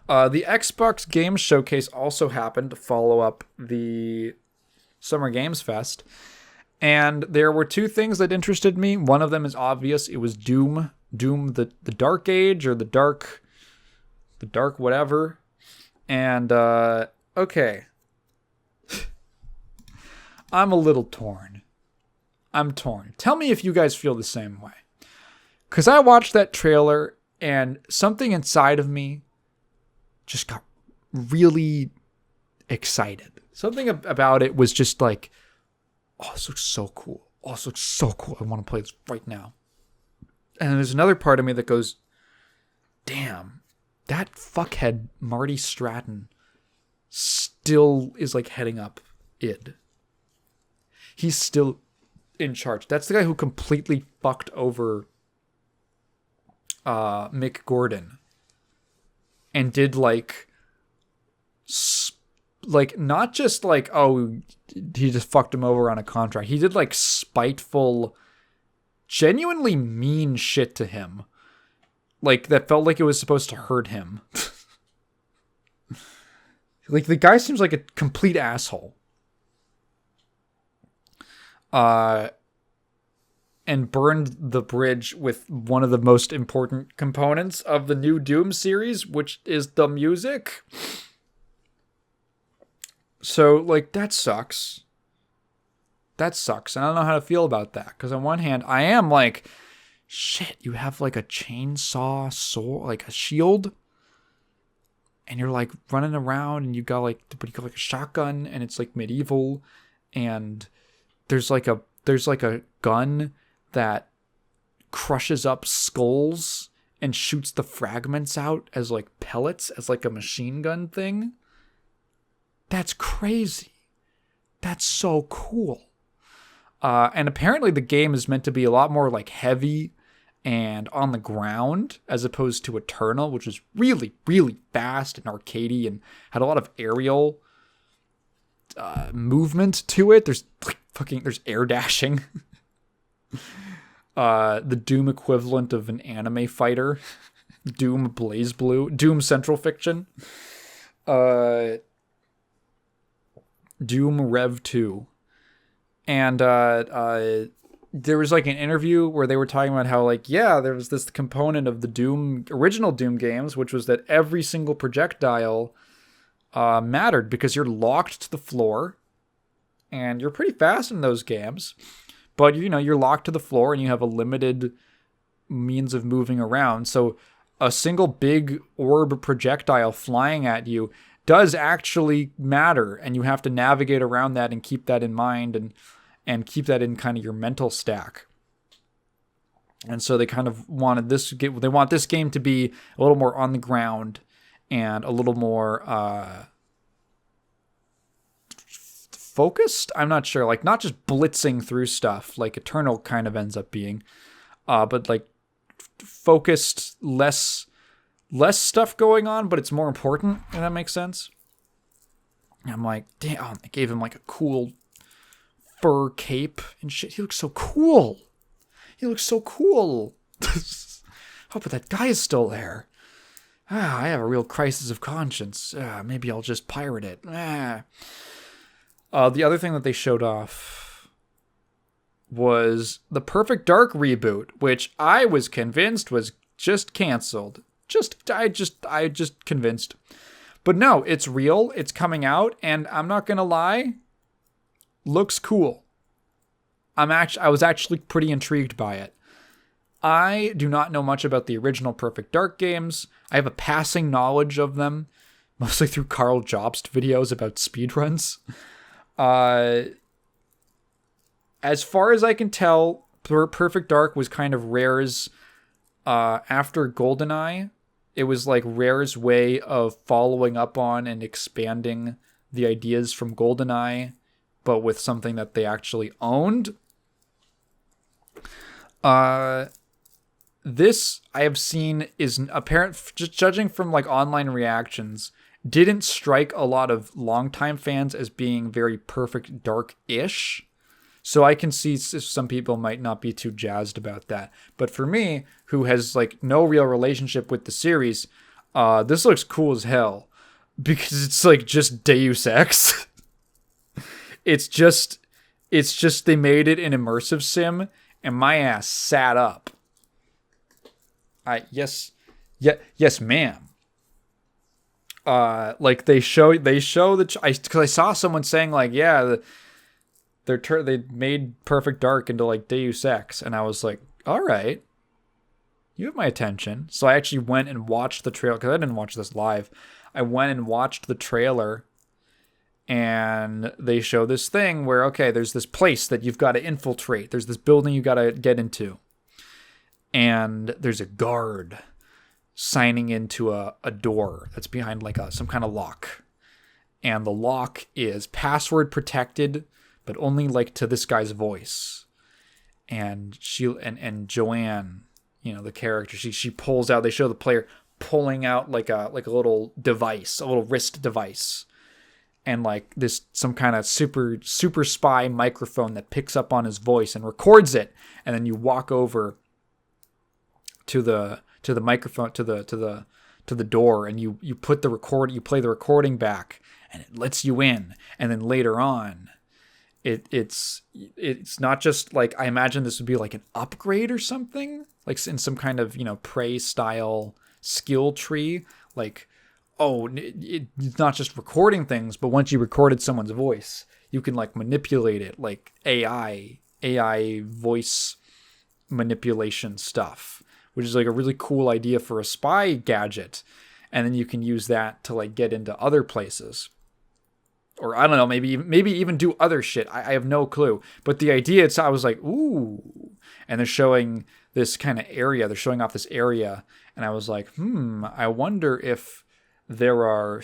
The Xbox Games Showcase also happened to follow up the Summer Games Fest. And there were two things that interested me. One of them is obvious. It was Doom. Doom, the Dark Age, or the dark whatever. And, okay. I'm a little torn. I'm torn. Tell me if you guys feel the same way. Because I watched that trailer and something inside of me just got really excited. Something about it was just like, oh, this looks so cool. Oh, this looks so cool. I want to play this right now. And there's another part of me that goes, damn, that fuckhead Marty Stratton still is like heading up id. He's still in charge. That's the guy who completely fucked over Mick Gordon and did like not just like, oh, he just fucked him over on a contract. He did like spiteful, genuinely mean shit to him. Like that felt like it was supposed to hurt him. Like the guy seems like a complete asshole. And burned the bridge with one of the most important components of the new Doom series, which is the music. So, like, that sucks. That sucks. And I don't know how to feel about that. Because on one hand, I am like, shit, you have like a chainsaw sword, like a shield. And you're like running around and you got like a shotgun and it's like medieval. And there's like a gun that crushes up skulls and shoots the fragments out as like pellets, as like a machine gun thing. That's crazy. That's so cool. And apparently the game is meant to be a lot more like heavy and on the ground as opposed to Eternal, which is really, really fast and arcadey and had a lot of aerial movement to it. There's like there's air dashing. The Doom equivalent of an anime fighter. Doom Blaze Blue. Doom Central Fiction. Doom Rev 2. And there was like an interview where they were talking about how like, yeah, there was this component of the original Doom games, which was that every single projectile mattered because you're locked to the floor and you're pretty fast in those games, but you're locked to the floor and you have a limited means of moving around. So a single big orb projectile flying at you does actually matter, and you have to navigate around that and keep that in mind and keep that in kind of your mental stack. And so they kind of wanted they want this game to be a little more on the ground and a little more focused. I'm not sure, like not just blitzing through stuff like Eternal kind of ends up being, but like focused, less stuff going on, but it's more important, if that makes sense. And I'm like, damn, they gave him like a cool fur cape and shit. He looks so cool. Oh, but that guy is still there. I have a real crisis of conscience. Maybe I'll just pirate it. The other thing that they showed off was the Perfect Dark reboot, which I was convinced was just canceled. I just convinced. But no, it's real. It's coming out, and I'm not gonna lie, looks cool. I was actually pretty intrigued by it. I do not know much about the original Perfect Dark games. I have a passing knowledge of them, mostly through Carl Jobst videos about speedruns. As far as I can tell, Perfect Dark was kind of Rare's after GoldenEye. It was like Rare's way of following up on and expanding the ideas from GoldenEye, but with something that they actually owned. This I have seen is apparent, just judging from like online reactions, didn't strike a lot of longtime fans as being very Perfect Dark-ish. So I can see some people might not be too jazzed about that. But for me, who has like no real relationship with the series, This looks cool as hell because it's like just Deus Ex. it's just they made it an immersive sim, and my ass sat up. Yes, ma'am. Like they show that because I saw someone saying like, yeah, they made Perfect Dark into like Deus Ex, and I was like, all right, you have my attention. So I actually went and watched the trailer because I didn't watch this live. I went and watched the trailer, and they show this thing where, okay, there's this place that you've got to infiltrate. There's this building you got to get into, and there's a guard signing into a door that's behind like some kind of lock, and the lock is password protected, but only like to this guy's voice. And Joanne, the character, she pulls out. They show the player pulling out like a little device, a little wrist device, and like some kind of super spy microphone that picks up on his voice and records it. And then you walk over to the microphone, to the door, and you put the record, you play the recording back, and it lets you in. And then later on, it's not just like, I imagine this would be like an upgrade or something, like in some kind of Prey style skill tree. Like, it's not just recording things, but once you recorded someone's voice, you can like manipulate it, like AI voice manipulation stuff, which is like a really cool idea for a spy gadget. And then you can use that to like get into other places. Or I don't know, maybe even do other shit. I have no clue. But the idea, I was like, ooh. And they're showing this kind of area. They're showing off this area. And I was like, I wonder if there are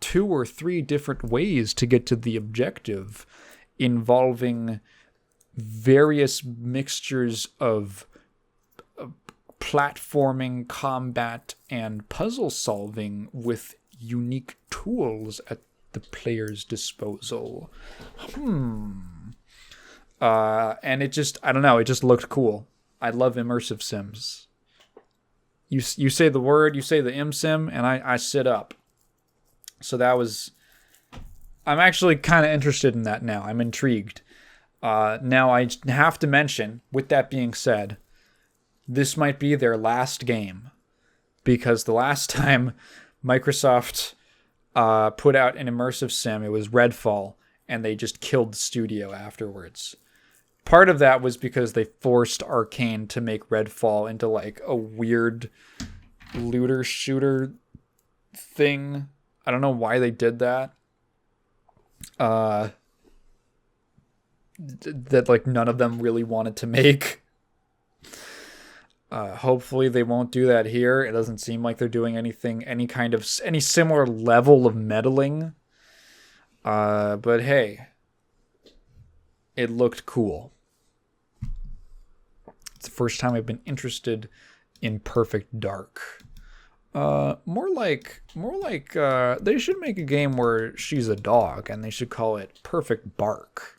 2 or 3 different ways to get to the objective, involving various mixtures of platforming, combat, and puzzle solving with unique tools at the player's disposal. And it just, I don't know, it just looked cool. I love immersive sims. You say the word, you say the sim, and I sit up. So I'm actually kind of interested in that now. I'm intrigued. Now I have to mention, with that being said, this might be their last game, because the last time Microsoft put out an immersive sim, it was Redfall, and they just killed the studio afterwards. Part of that was because they forced Arcane to make Redfall into like a weird looter shooter thing. I don't know why they did that. That like none of them really wanted to make. Hopefully they won't do that here. It doesn't seem like they're doing any similar level of meddling. But hey, it looked cool. It's the first time I've been interested in Perfect Dark. More like they should make a game where she's a dog, and they should call it Perfect Bark.